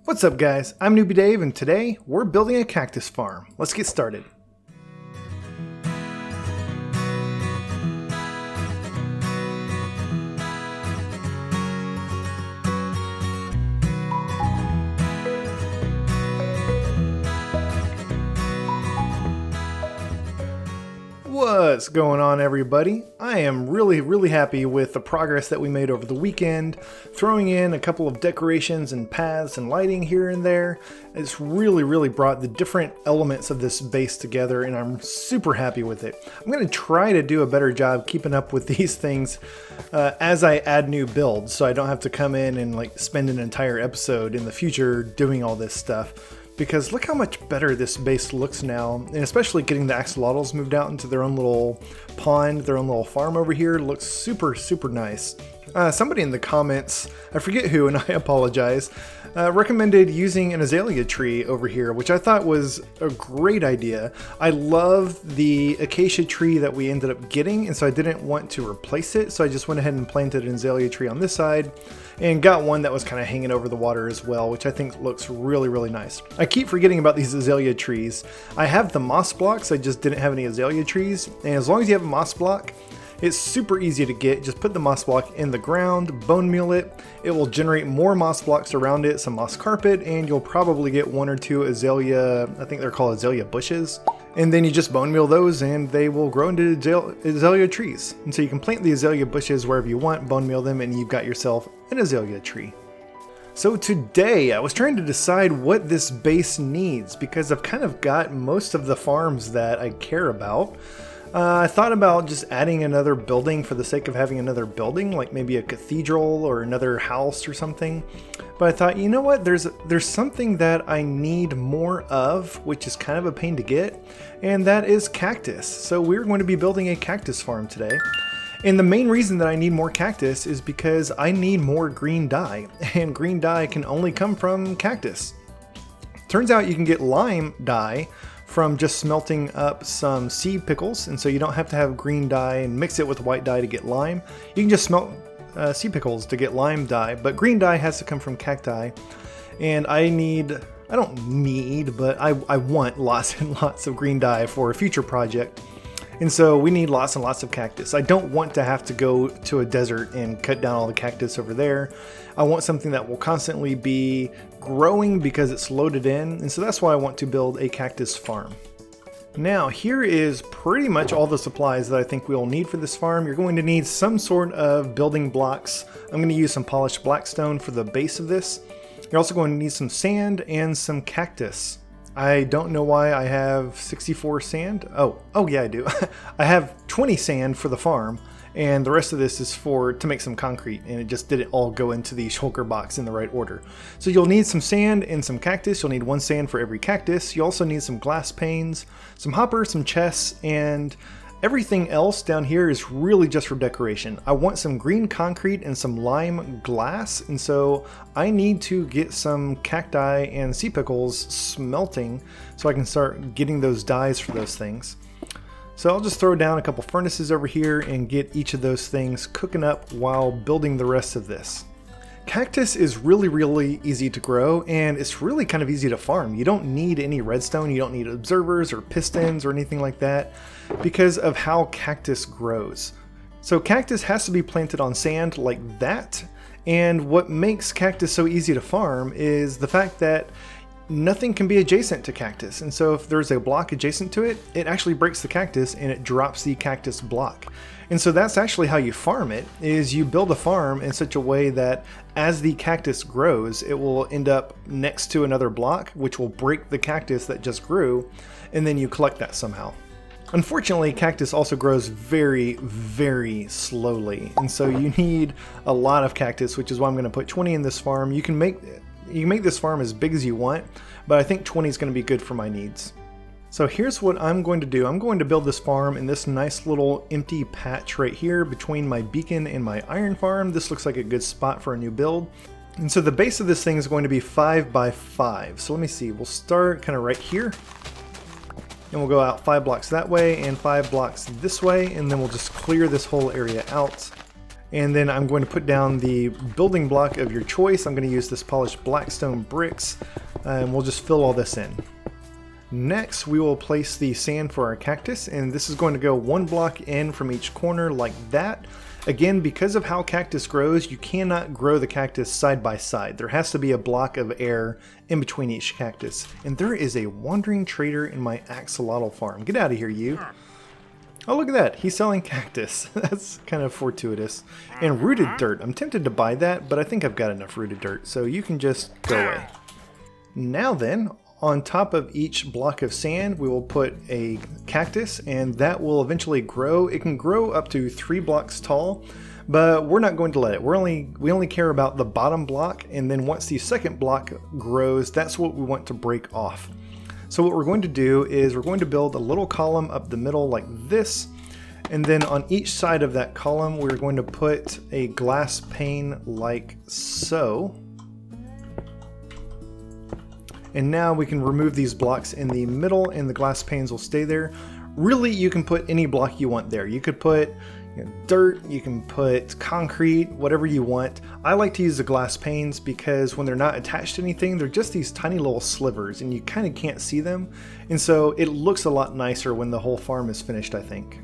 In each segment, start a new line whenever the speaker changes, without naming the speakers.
What's up guys, I'm Newbie Dave and today we're building a cactus farm. Let's get started. What's going on everybody? I am really happy with the progress that we made over the weekend, throwing in a couple of decorations and paths and lighting here and there. It's really brought the different elements of this base together and I'm super happy with it. I'm going to try to do a better job keeping up with these things as I add new builds so I don't have to come in and like spend an entire episode in the future doing all this stuff. Because look how much better this base looks now, and especially getting the axolotls moved out into their own little pond, their own little farm over here looks super nice. Somebody in the comments, I forget who and I apologize, recommended using an azalea tree over here, which I thought was a great idea. I love the acacia tree that we ended up getting, and so I didn't want to replace it, so I just went ahead and planted an azalea tree on this side and got one that was kind of hanging over the water as well, which I think looks really nice. I keep forgetting about these azalea trees. I have the moss blocks, I just didn't have any azalea trees, and as long as you have a moss block, it's super easy to get. Just put the moss block in the ground, bone meal it. It will generate more moss blocks around it, some moss carpet, and you'll probably get one or two azalea, I think they're called azalea bushes. And then you just bone meal those and they will grow into azalea trees. And so you can plant the azalea bushes wherever you want, bone meal them, and you've got yourself an azalea tree. So today I was trying to decide what this base needs because I've kind of got most of the farms that I care about. I thought about just adding another building for the sake of having another building, like maybe a cathedral or another house or something. But I thought, you know what, there's something that I need more of, which is kind of a pain to get, and that is cactus. So we're going to be building a cactus farm today. And the main reason that I need more cactus is because I need more green dye, and green dye can only come from cactus. Turns out you can get lime dye from just smelting up some sea pickles, and so you don't have to have green dye and mix it with white dye to get lime. You can just smelt sea pickles to get lime dye, but green dye has to come from cacti, and I want lots and lots of green dye for a future project. And so we need lots and lots of cactus. I don't want to have to go to a desert and cut down all the cactus over there. I want something that will constantly be growing because it's loaded in. And so that's why I want to build a cactus farm. Now here is pretty much all the supplies that I think we'll need for this farm. You're going to need some sort of building blocks. I'm going to use some polished blackstone for the base of this. You're also going to need some sand and some cactus. I don't know why I have 64 sand. Oh yeah, I do. I have 20 sand for the farm, and the rest of this is to make some concrete, and it just didn't all go into the shulker box in the right order. So you'll need some sand and some cactus. You'll need one sand for every cactus. You also need some glass panes, some hoppers, some chests, and everything else down here is really just for decoration. I want some green concrete and some lime glass, and so I need to get some cacti and sea pickles smelting so I can start getting those dyes for those things. So I'll just throw down a couple furnaces over here and get each of those things cooking up while building the rest of this. Cactus is really easy to grow, and it's really kind of easy to farm. You don't need any redstone, you don't need observers or pistons or anything like that because of how cactus grows. So cactus has to be planted on sand like that, and what makes cactus so easy to farm is the fact that nothing can be adjacent to cactus, and so if there's a block adjacent to it, it actually breaks the cactus and it drops the cactus block. And so that's actually how you farm it, is you build a farm in such a way that as the cactus grows, it will end up next to another block, which will break the cactus that just grew, and then you collect that somehow. Unfortunately, cactus also grows very slowly, and so you need a lot of cactus, which is why I'm going to put 20 in this farm. You can make this farm as big as you want, but I think 20 is going to be good for my needs. So here's what I'm going to do. I'm going to build this farm in this nice little empty patch right here between my beacon and my iron farm. This looks like a good spot for a new build. And so the base of this thing is going to be 5 by 5. So let me see, we'll start kind of right here. And we'll go out 5 blocks that way and 5 blocks this way, and then we'll just clear this whole area out. And then I'm going to put down the building block of your choice. I'm going to use this polished blackstone bricks, and we'll just fill all this in. Next, we will place the sand for our cactus, and this is going to go 1 block in from each corner like that. Again, because of how cactus grows, you cannot grow the cactus side by side. There has to be a block of air in between each cactus. And there is a wandering trader in my axolotl farm. Get out of here, you. Oh, look at that. He's selling cactus. That's kind of fortuitous. And rooted dirt. I'm tempted to buy that, but I think I've got enough rooted dirt, so you can just go away. Now then, on top of each block of sand, we will put a cactus, and that will eventually grow. It can grow up to 3 blocks tall, but we're not going to let it. We only care about the bottom block, and then once the second block grows, that's what we want to break off. So what we're going to do is we're going to build a little column up the middle like this, and then on each side of that column, we're going to put a glass pane like so. And now we can remove these blocks in the middle and the glass panes will stay there. Really, you can put any block you want there. You could put dirt, you can put concrete, whatever you want. I like to use the glass panes because when they're not attached to anything, they're just these tiny little slivers and you kind of can't see them. And so it looks a lot nicer when the whole farm is finished, I think.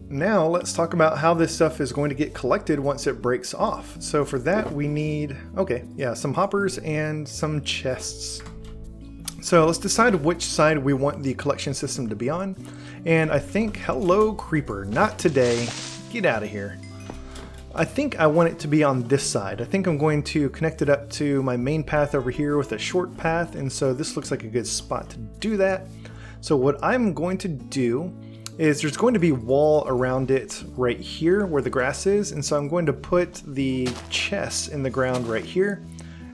Now let's talk about how this stuff is going to get collected once it breaks off. So for that we need, some hoppers and some chests. So let's decide which side we want the collection system to be on. And I think, hello creeper, not today, get out of here. I think I want it to be on this side. I think I'm going to connect it up to my main path over here with a short path, and so this looks like a good spot to do that. So what I'm going to do is there's going to be wall around it right here where the grass is, and so I'm going to put the chests in the ground right here.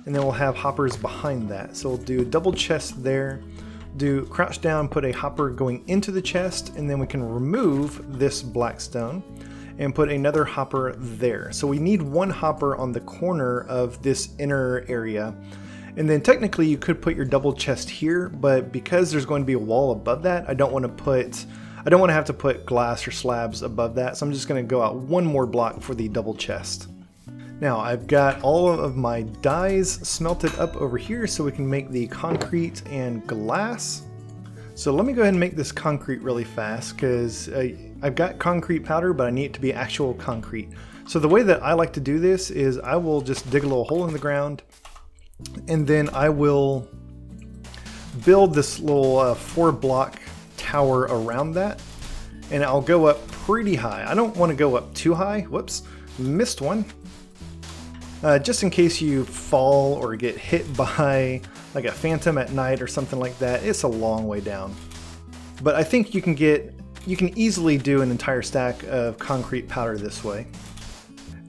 And then we'll have hoppers behind that. So we'll do a double chest there, do crouch down, put a hopper going into the chest, and then we can remove this blackstone and put another hopper there. So we need 1 hopper on the corner of this inner area. And then technically you could put your double chest here, but because there's going to be a wall above that, I don't want to have to put glass or slabs above that. So I'm just going to go out 1 more block for the double chest. Now I've got all of my dyes smelted up over here so we can make the concrete and glass. So let me go ahead and make this concrete really fast because I've got concrete powder, but I need it to be actual concrete. So the way that I like to do this is I will just dig a little hole in the ground, and then I will build this little 4-block tower around that, and I'll go up pretty high. I don't want to go up too high. Whoops, missed one. Just in case you fall or get hit by like a phantom at night or something like that, it's a long way down. But I think you can easily do an entire stack of concrete powder this way.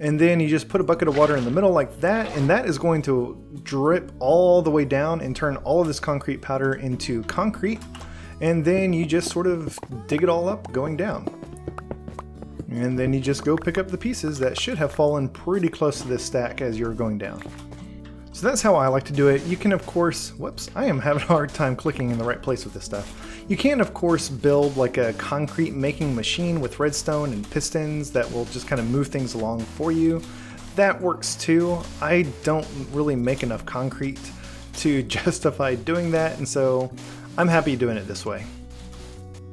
And then you just put a bucket of water in the middle like that, and that is going to drip all the way down and turn all of this concrete powder into concrete. And then you just sort of dig it all up going down. And then you just go pick up the pieces that should have fallen pretty close to this stack as you're going down. So that's how I like to do it. You can of course, whoops, I am having a hard time clicking in the right place with this stuff. You can of course build like a concrete making machine with redstone and pistons that will just kind of move things along for you. That works too. I don't really make enough concrete to justify doing that, and so I'm happy doing it this way.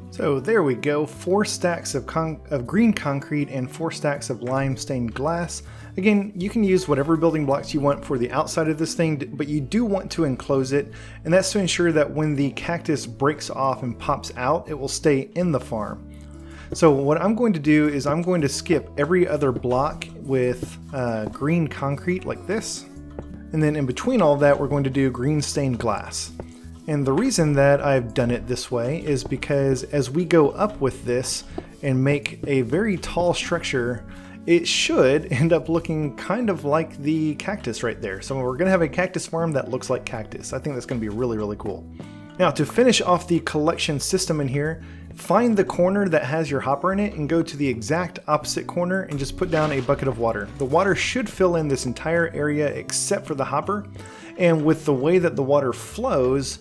So there we go, 4 stacks of green concrete and 4 stacks of lime stained glass. Again, you can use whatever building blocks you want for the outside of this thing, but you do want to enclose it, and that's to ensure that when the cactus breaks off and pops out, it will stay in the farm. So what I'm going to do is I'm going to skip every other block with green concrete like this, and then in between all that we're going to do green stained glass. And the reason that I've done it this way is because as we go up with this and make a very tall structure, it should end up looking kind of like the cactus right there. So we're going to have a cactus farm that looks like cactus. I think that's going to be really, really cool. Now to finish off the collection system in here, find the corner that has your hopper in it and go to the exact opposite corner and just put down a bucket of water. The water should fill in this entire area except for the hopper. And with the way that the water flows,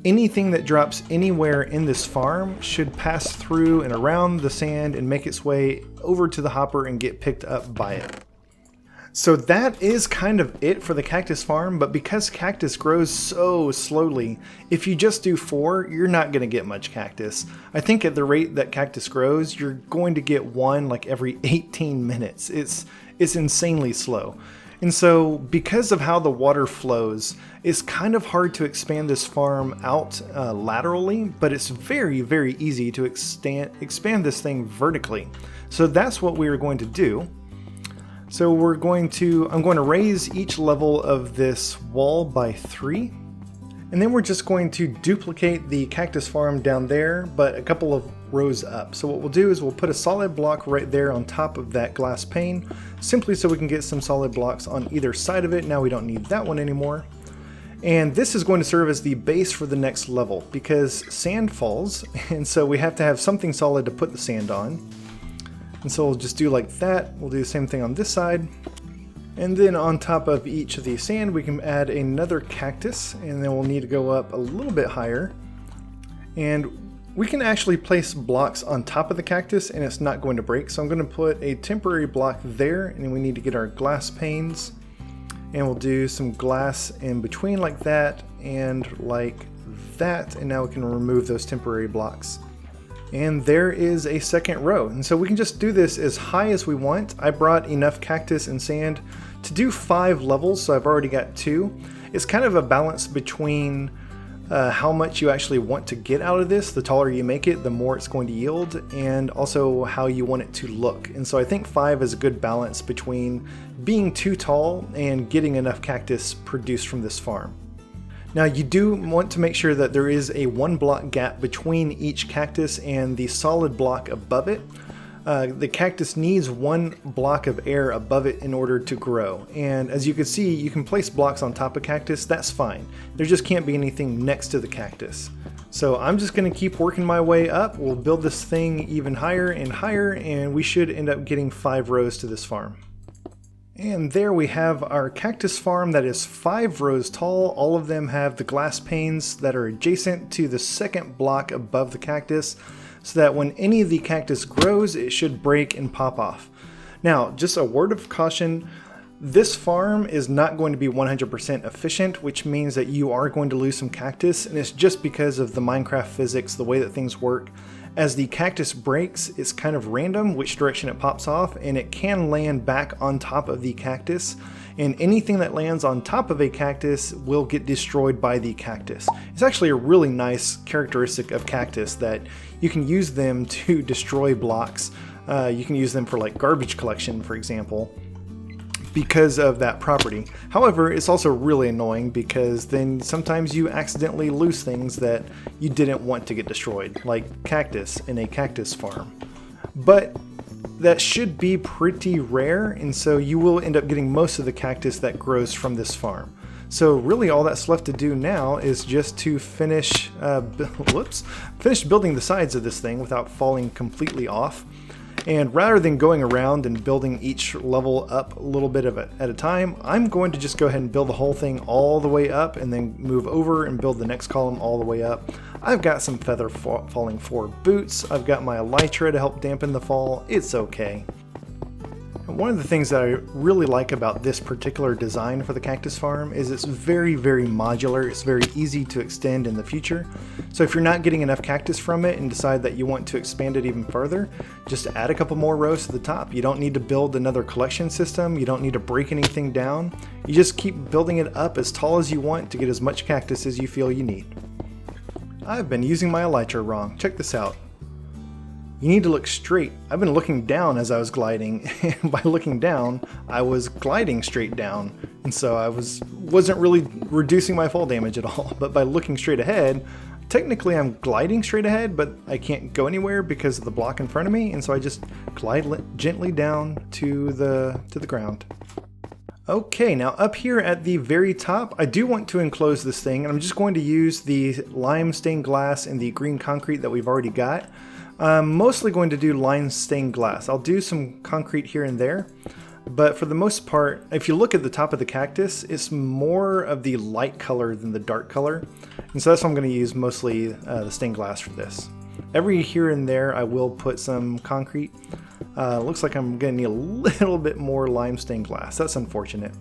anything that drops anywhere in this farm should pass through and around the sand and make its way over to the hopper and get picked up by it. So that is kind of it for the cactus farm, but because cactus grows so slowly, if you just do 4, you're not going to get much cactus. I think at the rate that cactus grows, you're going to get one like every 18 minutes. It's insanely slow. And so because of how the water flows, it's kind of hard to expand this farm out laterally, but it's very, very easy to expand this thing vertically. So that's what we are going to do. So I'm going to raise each level of this wall by 3. And then we're just going to duplicate the cactus farm down there, but a couple of rows up. So what we'll do is we'll put a solid block right there on top of that glass pane, simply so we can get some solid blocks on either side of it. Now we don't need that one anymore. And this is going to serve as the base for the next level because sand falls, and so we have to have something solid to put the sand on. And so we'll just do like that. We'll do the same thing on this side. And then on top of each of the sand, we can add another cactus, and then we'll need to go up a little bit higher. And we can actually place blocks on top of the cactus and it's not going to break. So I'm going to put a temporary block there, and then we need to get our glass panes. And we'll do some glass in between like that and like that. And now we can remove those temporary blocks. And there is a second row. And so we can just do this as high as we want. I brought enough cactus and sand to do 5 levels, so I've already got 2. It's kind of a balance between how much you actually want to get out of this. The taller you make it, the more it's going to yield, and also how you want it to look. And so I think 5 is a good balance between being too tall and getting enough cactus produced from this farm. Now you do want to make sure that there is a 1 block gap between each cactus and the solid block above it. The cactus needs 1 block of air above it in order to grow. And as you can see, you can place blocks on top of cactus, that's fine. There just can't be anything next to the cactus. So I'm just going to keep working my way up. We'll build this thing even higher, and we should end up getting 5 rows to this farm. And there we have our cactus farm that is 5 rows tall. All of them have the glass panes that are adjacent to the second block above the cactus, so that when any of the cactus grows, it should break and pop off. Now, just a word of caution, this farm is not going to be 100% efficient, which means that you are going to lose some cactus, and it's just because of the Minecraft physics, the way that things work. As the cactus breaks, it's kind of random which direction it pops off, and it can land back on top of the cactus, and anything that lands on top of a cactus will get destroyed by the cactus. It's actually a really nice characteristic of cactus that you can use them to destroy blocks. You can use them for like garbage collection, for example, because of that property. However, it's also really annoying because then sometimes you accidentally lose things that you didn't want to get destroyed, like cactus in a cactus farm. But that should be pretty rare, and so you will end up getting most of the cactus that grows from this farm. So really all that's left to do now is just to finish building the sides of this thing without falling completely off. And rather than going around and building each level up a little bit of it at a time, I'm going to just go ahead and build the whole thing all the way up and then move over and build the next column all the way up. I've got some feather falling 4 boots. I've got my elytra to help dampen the fall. It's okay. One of the things that I really like about this particular design for the cactus farm is it's very, very modular. It's very easy to extend in the future. So if you're not getting enough cactus from it and decide that you want to expand it even further, just add a couple more rows to the top. You don't need to build another collection system. You don't need to break anything down. You just keep building it up as tall as you want to get as much cactus as you feel you need. I've been using my elytra wrong. Check this out. You need to look straight. I've been looking down as I was gliding, and by looking down, I was gliding straight down, and so I wasn't really reducing my fall damage at all. But by looking straight ahead, technically I'm gliding straight ahead, but I can't go anywhere because of the block in front of me, and so I just glide gently down to the ground. Okay, now up here at the very top, I do want to enclose this thing, and I'm just going to use the lime stained glass and the green concrete that we've already got. I'm mostly going to do lime stained glass. I'll do some concrete here and there, but for the most part, if you look at the top of the cactus, it's more of the light color than the dark color, and so that's why I'm going to use mostly the stained glass for this. Every here and there I will put some concrete. Looks like I'm gonna need a little bit more limestone glass. That's unfortunate.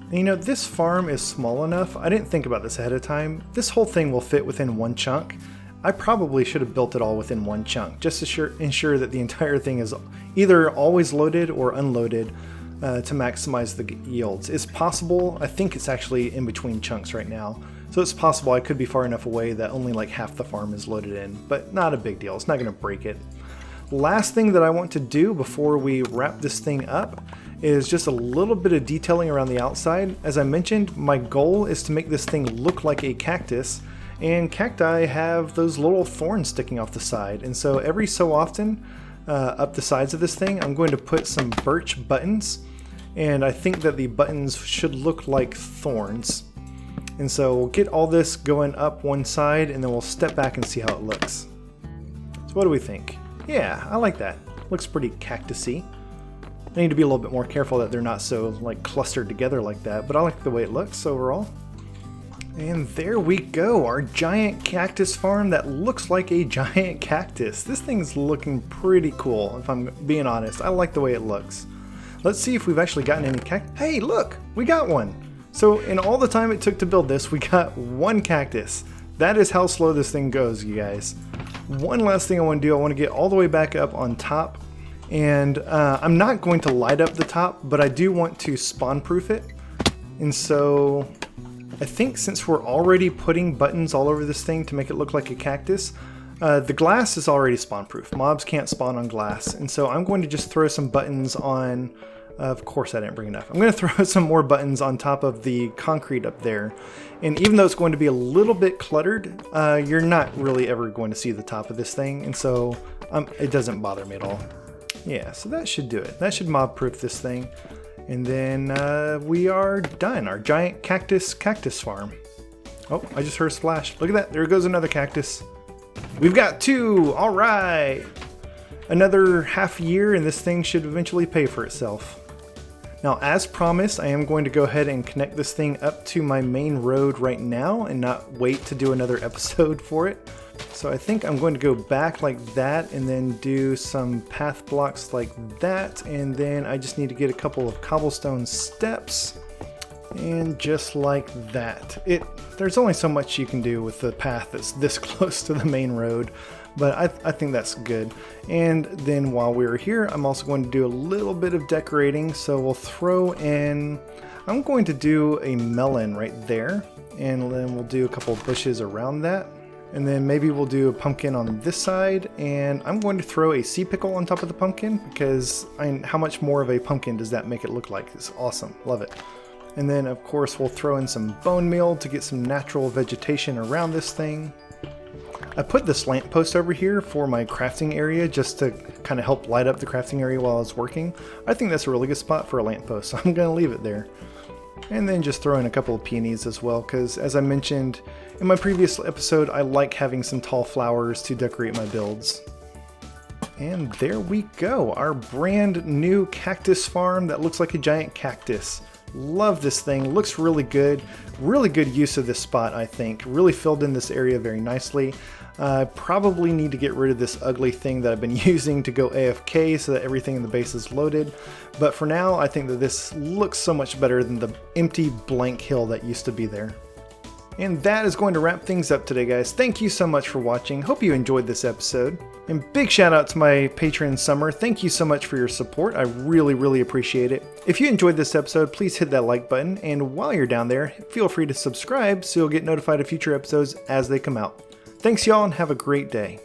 And you know, this farm is small enough. I didn't think about this ahead of time. This whole thing will fit within one chunk. I probably should have built it all within one chunk, just to ensure that the entire thing is either always loaded or unloaded to maximize the yields. It's possible, I think it's actually in between chunks right now, so it's possible I could be far enough away that only like half the farm is loaded in, but not a big deal. It's not going to break it. Last thing that I want to do before we wrap this thing up is just a little bit of detailing around the outside. As I mentioned, my goal is to make this thing look like a cactus, and cacti have those little thorns sticking off the side, and so every so often up the sides of this thing I'm going to put some birch buttons, and I think that the buttons should look like thorns. And so we'll get all this going up one side and then we'll step back and see how it looks. So what do we think? Yeah, I like that. Looks pretty cactusy. I need to be a little bit more careful that they're not so like clustered together like that, but I like the way it looks overall. And there we go, our giant cactus farm that looks like a giant cactus. This thing's looking pretty cool, if I'm being honest. I like the way it looks. Let's see if we've actually gotten any cactus. Hey, look, we got one. So in all the time it took to build this, we got one cactus. That is how slow this thing goes, you guys. One last thing I want to do, I want to get all the way back up on top. And I'm not going to light up the top, but I do want to spawn proof it. And so I think since we're already putting buttons all over this thing to make it look like a cactus, the glass is already spawn proof. Mobs can't spawn on glass. And so I'm going to just throw some buttons on, of course I didn't bring enough. I'm going to throw some more buttons on top of the concrete up there. And even though it's going to be a little bit cluttered, you're not really ever going to see the top of this thing. And so it doesn't bother me at all. Yeah, so that should do it. That should mob proof this thing. And then we are done. Our giant cactus farm. Oh, I just heard a splash. Look at that. There goes another cactus. We've got two. All right. Another half year and this thing should eventually pay for itself. Now, as promised, I am going to go ahead and connect this thing up to my main road right now and not wait to do another episode for it. So I think I'm going to go back like that and then do some path blocks like that. And then I just need to get a couple of cobblestone steps. And just like that. There's only so much you can do with the path that's this close to the main road. But I think that's good. And then while we're here, I'm also going to do a little bit of decorating. So we'll throw in, I'm going to do a melon right there. And then we'll do a couple of bushes around that. And then maybe we'll do a pumpkin on this side. And I'm going to throw a sea pickle on top of the pumpkin because how much more of a pumpkin does that make it look like? It's awesome. Love it. And then of course we'll throw in some bone meal to get some natural vegetation around this thing. I put this lamp post over here for my crafting area just to kind of help light up the crafting area while I was working. I think that's a really good spot for a lamp post, so I'm going to leave it there. And then just throw in a couple of peonies as well, because as I mentioned in my previous episode, I like having some tall flowers to decorate my builds. And there we go, our brand new cactus farm that looks like a giant cactus. Love this thing, looks really good use of this spot. I think really filled in this area very nicely. Probably need to get rid of this ugly thing that I've been using to go AFK so that everything in the base is loaded, but for now I think that this looks so much better than the empty blank hill that used to be there. And that is going to wrap things up today, guys. Thank you so much for watching. Hope you enjoyed this episode. And big shout out to my patron Summer. Thank you so much for your support. I really appreciate it. If you enjoyed this episode, please hit that like button. And while you're down there, feel free to subscribe so you'll get notified of future episodes as they come out. Thanks y'all and have a great day.